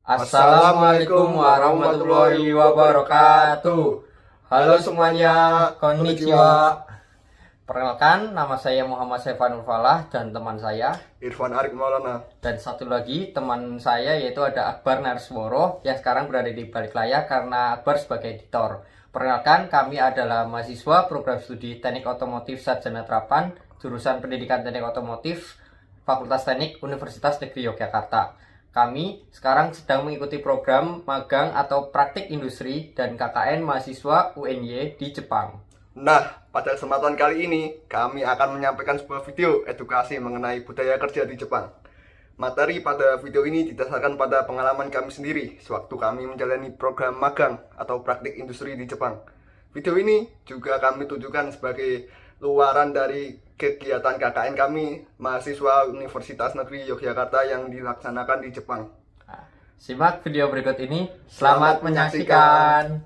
Assalamualaikum warahmatullahi wabarakatuh. Halo semuanya, konnichiwa. Perkenalkan, nama saya Muhammad Saifanul Falah dan teman saya Irfan Arik Maulana. Dan satu lagi teman saya yaitu ada Akbar Narsworo yang sekarang berada di balik layar karena Akbar sebagai editor. Perkenalkan, kami adalah mahasiswa program studi Teknik Otomotif Sarjana Terapan, jurusan Pendidikan Teknik Otomotif, Fakultas Teknik Universitas Negeri Yogyakarta. Kami sekarang sedang mengikuti program magang atau praktik industri dan KKN mahasiswa UNY di Jepang. Nah, pada kesempatan kali ini kami akan menyampaikan sebuah video edukasi mengenai budaya kerja di Jepang. Materi pada video ini didasarkan pada pengalaman kami sendiri sewaktu kami menjalani program magang atau praktik industri di Jepang. Video ini juga kami tujukan sebagai luaran dari kegiatan KKN kami mahasiswa Universitas Negeri Yogyakarta yang dilaksanakan di Jepang. Simak video berikut ini. Selamat menyaksikan.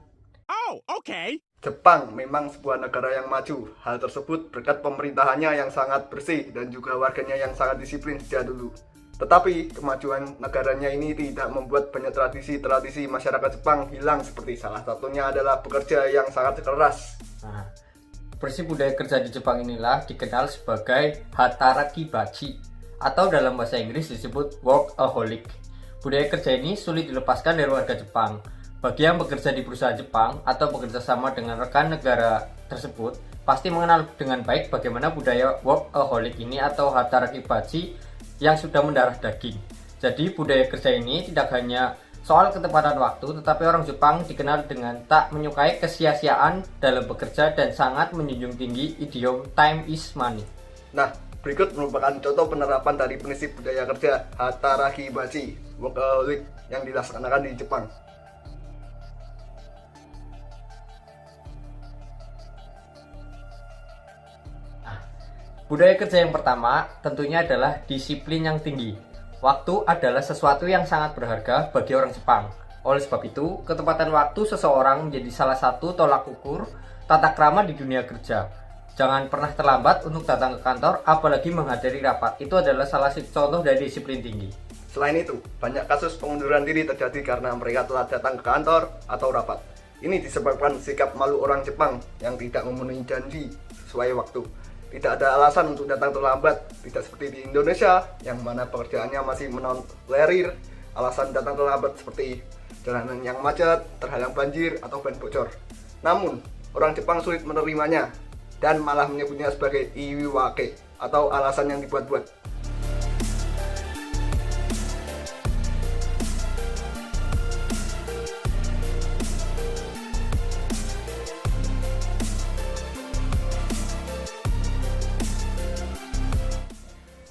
Oh, okay. Jepang memang sebuah negara yang maju. Hal tersebut berkat pemerintahannya yang sangat bersih dan juga warganya yang sangat disiplin sejak dulu. Tetapi kemajuan negaranya ini tidak membuat banyak tradisi-tradisi masyarakat Jepang hilang, seperti salah satunya adalah bekerja yang sangat keras. Prinsip budaya kerja di Jepang inilah dikenal sebagai Hatarakibachi atau dalam bahasa Inggris disebut workaholic. Budaya kerja ini sulit dilepaskan dari warga Jepang. Bagi yang bekerja di perusahaan Jepang atau bekerja sama dengan rekan negara tersebut, pasti mengenal dengan baik bagaimana budaya workaholic ini atau Hatarakibachi yang sudah mendarah daging. Jadi budaya kerja ini tidak hanya soal ketepatan waktu, tetapi orang Jepang dikenal dengan tak menyukai kesia-siaan dalam bekerja dan sangat menjunjung tinggi idiom time is money. Nah, berikut merupakan contoh penerapan dari prinsip budaya kerja Hatarakibachi workaholic yang dilaksanakan di Jepang. Budaya kerja yang pertama tentunya adalah disiplin yang tinggi. Waktu adalah sesuatu yang sangat berharga bagi orang Jepang. Oleh sebab itu, ketepatan waktu seseorang menjadi salah satu tolak ukur tata krama di dunia kerja. Jangan pernah terlambat untuk datang ke kantor, apalagi menghadiri rapat. Itu adalah salah satu contoh dari disiplin tinggi. Selain itu, banyak kasus pengunduran diri terjadi karena mereka telah datang ke kantor atau rapat. Ini disebabkan sikap malu orang Jepang yang tidak memenuhi janji sesuai waktu. Tidak ada alasan untuk datang terlambat, tidak seperti di Indonesia yang mana pekerjaannya masih menolerir alasan datang terlambat seperti jalanan yang macet, terhalang banjir, atau ban bocor. Namun, orang Jepang sulit menerimanya dan malah menyebutnya sebagai iwiwake atau alasan yang dibuat-buat.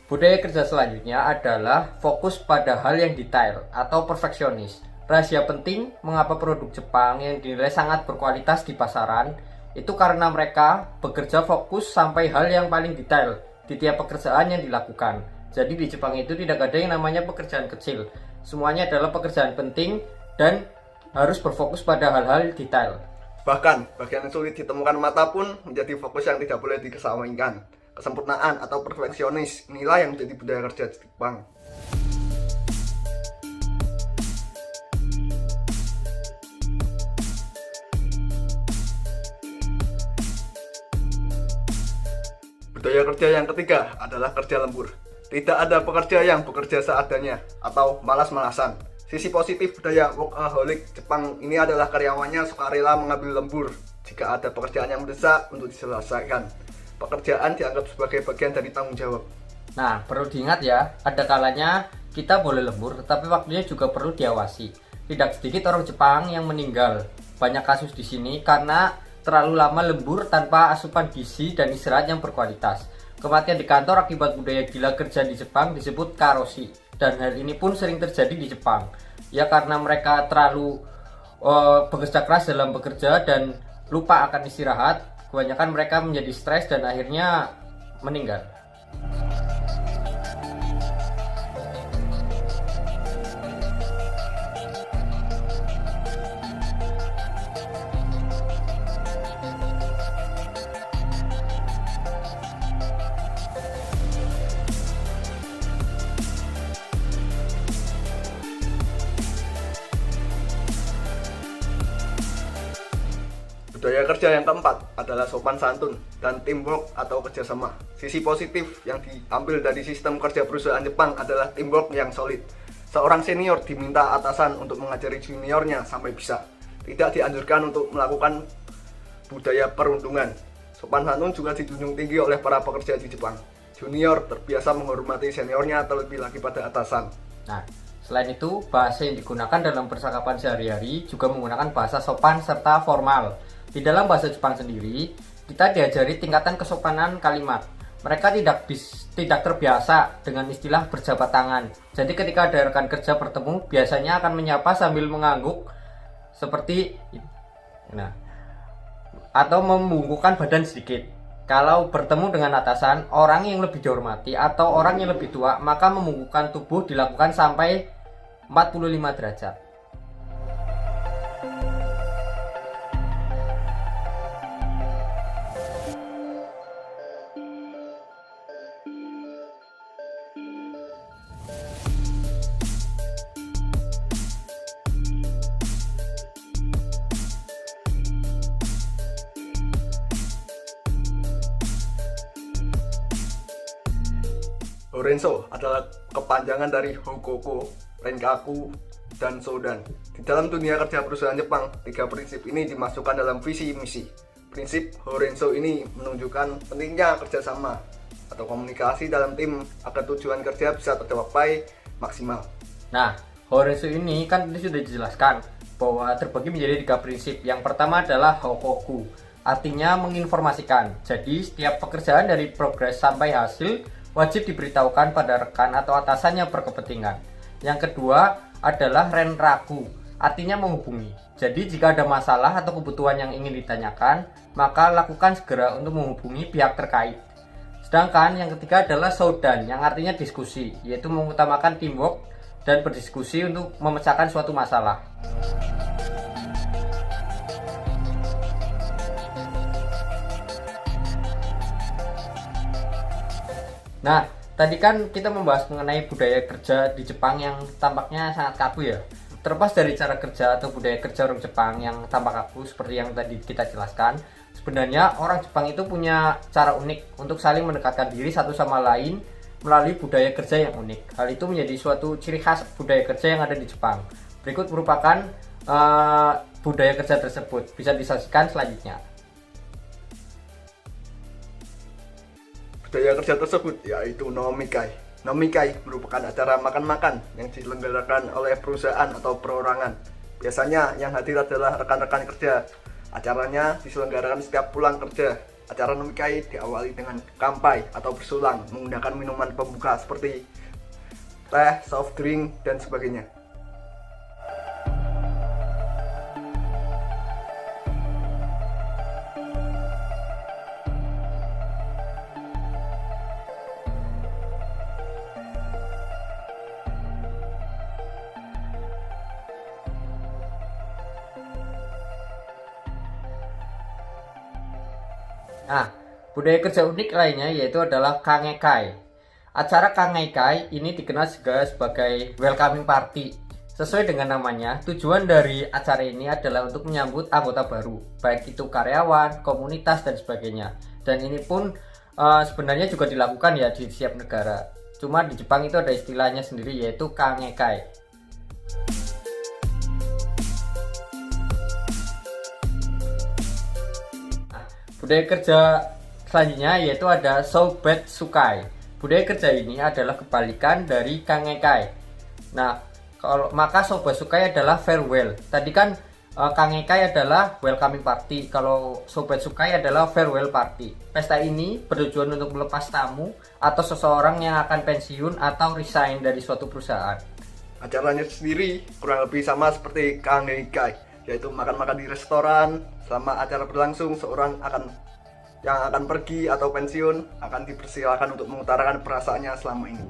Budaya kerja selanjutnya adalah fokus pada hal yang detail atau perfeksionis. Rahasia penting mengapa produk Jepang yang dinilai sangat berkualitas di pasaran itu karena mereka bekerja fokus sampai hal yang paling detail di tiap pekerjaan yang dilakukan. Jadi di Jepang itu tidak ada yang namanya pekerjaan kecil. Semuanya adalah pekerjaan penting dan harus berfokus pada hal-hal detail. Bahkan, bagian yang sulit ditemukan mata pun menjadi fokus yang tidak boleh dikesampingkan. Kesempurnaan atau perfeksionis inilah yang menjadi budaya kerja di Jepang. Budaya kerja yang ketiga adalah kerja lembur. Tidak ada pekerja yang bekerja seadanya atau malas-malasan. Sisi positif budaya workaholic Jepang ini adalah karyawannya sukarela mengambil lembur jika ada pekerjaan yang mendesak untuk diselesaikan. Pekerjaan dianggap sebagai bagian dari tanggung jawab. Nah, perlu diingat ya, ada kalanya kita boleh lembur, tetapi waktunya juga perlu diawasi. Tidak sedikit orang Jepang yang meninggal. Banyak kasus di sini karena terlalu lama lembur tanpa asupan gizi dan istirahat yang berkualitas. Kematian di kantor akibat budaya gila kerja di Jepang disebut karoshi. Dan hal ini pun sering terjadi di Jepang. Ya karena mereka terlalu bekerja keras dalam bekerja dan lupa akan istirahat. Kebanyakan mereka menjadi stres dan akhirnya meninggal. Budaya kerja yang keempat adalah sopan santun dan teamwork atau kerjasama. Sisi positif yang diambil dari sistem kerja perusahaan Jepang adalah teamwork yang solid. Seorang senior diminta atasan untuk mengajari juniornya sampai bisa. Tidak dianjurkan untuk melakukan budaya perundungan. Sopan santun juga dijunjung tinggi oleh para pekerja di Jepang. Junior terbiasa menghormati seniornya terlebih lagi pada atasan. Nah, selain itu, bahasa yang digunakan dalam percakapan sehari-hari juga menggunakan bahasa sopan serta formal. Di dalam bahasa Jepang sendiri, kita diajari tingkatan kesopanan kalimat. Mereka tidak terbiasa dengan istilah berjabat tangan. Jadi ketika ada rekan kerja bertemu, biasanya akan menyapa sambil mengangguk seperti atau membungkukkan badan sedikit. Kalau bertemu dengan atasan, orang yang lebih dihormati atau orang yang lebih tua, maka membungkukkan tubuh dilakukan sampai 45 derajat. Horenso adalah kepanjangan dari Hokoku, Renkaku, dan Sodan. Di dalam dunia kerja perusahaan Jepang, 3 prinsip ini dimasukkan dalam visi misi. Prinsip Horenso ini menunjukkan pentingnya kerjasama atau komunikasi dalam tim agar tujuan kerja bisa tercapai maksimal. Nah, Horenso ini kan tadi sudah dijelaskan bahwa terbagi menjadi 3 prinsip. Yang pertama adalah Hokoku, artinya menginformasikan. Jadi setiap pekerjaan dari progres sampai hasil wajib diberitahukan pada rekan atau atasannya berkepentingan. Yang kedua adalah Renraku, artinya menghubungi. Jadi jika ada masalah atau kebutuhan yang ingin ditanyakan, maka lakukan segera untuk menghubungi pihak terkait. Sedangkan yang ketiga adalah Sodan, yang artinya diskusi, yaitu mengutamakan teamwork dan berdiskusi untuk memecahkan suatu masalah. Nah, tadi kan kita membahas mengenai budaya kerja di Jepang yang tampaknya sangat kaku ya. Terlepas dari cara kerja atau budaya kerja orang Jepang yang tampak kaku seperti yang tadi kita jelaskan, sebenarnya orang Jepang itu punya cara unik untuk saling mendekatkan diri satu sama lain melalui budaya kerja yang unik. Hal itu menjadi suatu ciri khas budaya kerja yang ada di Jepang. Berikut merupakan budaya kerja tersebut. Bisa disaksikan selanjutnya. Budaya kerja tersebut yaitu nomikai. Nomikai merupakan acara makan-makan yang diselenggarakan oleh perusahaan atau perorangan. Biasanya yang hadir adalah rekan-rekan kerja. Acaranya diselenggarakan setiap pulang kerja. Acara nomikai diawali dengan kampai atau bersulang menggunakan minuman pembuka seperti teh, soft drink, dan sebagainya. Nah, budaya kerja unik lainnya yaitu adalah Kangekai. Acara Kangekai ini dikenal juga sebagai welcoming party. Sesuai dengan namanya, tujuan dari acara ini adalah untuk menyambut anggota baru, baik itu karyawan, komunitas, dan sebagainya. Dan ini pun sebenarnya juga dilakukan ya di setiap negara. Cuma di Jepang itu ada istilahnya sendiri yaitu Kangekai. Budaya kerja selanjutnya yaitu ada Soubetsukai. Budaya kerja ini adalah kebalikan dari Kangekai. Nah, maka Soubetsukai adalah farewell. Tadi kan Kangekai adalah welcoming party. Kalau Soubetsukai adalah farewell party. Pesta ini bertujuan untuk melepas tamu atau seseorang yang akan pensiun atau resign dari suatu perusahaan. Acaranya sendiri kurang lebih sama seperti Kangekai, yaitu makan-makan di restoran. Selama acara berlangsung, seorang yang akan pergi atau pensiun akan dipersilakan untuk mengutarakan perasaannya selama ini.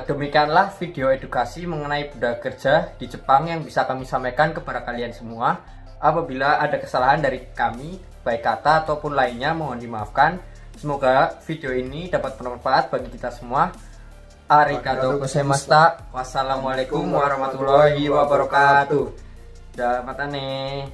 Demikianlah video edukasi mengenai budaya kerja di Jepang yang bisa kami sampaikan kepada kalian semua. Apabila ada kesalahan dari kami, baik kata ataupun lainnya, mohon dimaafkan. Semoga video ini dapat bermanfaat bagi kita semua. Arigatou gozaimashita. Wassalamualaikum warahmatullahi wabarakatuh. Dah matane.